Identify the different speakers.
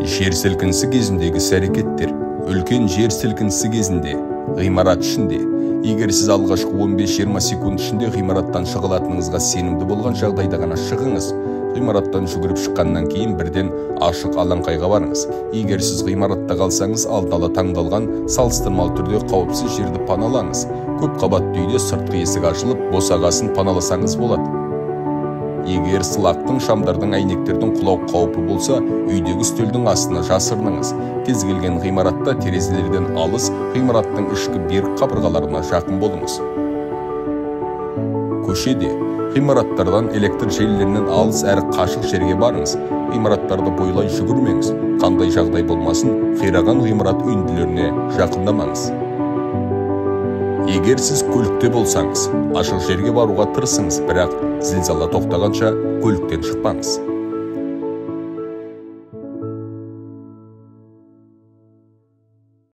Speaker 1: Жер сілкінісі кезіндегі іс-әрекеттер. Үлкен жер сілкінісі кезінде ғимарат ішінде, егер сіз алғашқы 15-20 секунд ішінде ғимараттан шығылатыныңызға сенімді болған жағдайда ғана шығыңыз. Ғимараттан жүгіріп шыққаннан кейін бірден ашық алаңқайға барыңыз. Егер сіз ғимаратта қалсаңыз, алдын ала таңдалған салыстырмалы түрде қауіпсіз жерді паналаңыз. Көп қабатты үйде сыртқы есік ашылып, босағасын паналасаңыз болады. Егер сылақтың, шамдардың, әйнектердің құлау қаупі болса, үйдегі үстелдің астына жасырыныңыз. Кез келген ғимаратта терезелерден алыс, ғимараттың ішкі берік қабырғаларына жақын болыңыз. Көшеде, ғимараттардан, электр желілерінен алыс әрі қашық жерге барыңыз. Ғимараттарды бойлай жүгірмеңіз. Қандай жағдай болмасын, қираған ғимарат үйінділеріне жақындамаңыз. Егер сіз көлікте болсаңыз, ашық жерге баруға тырысыңыз, бірақ зілзала тоқтағанша көліктен шықпаңыз.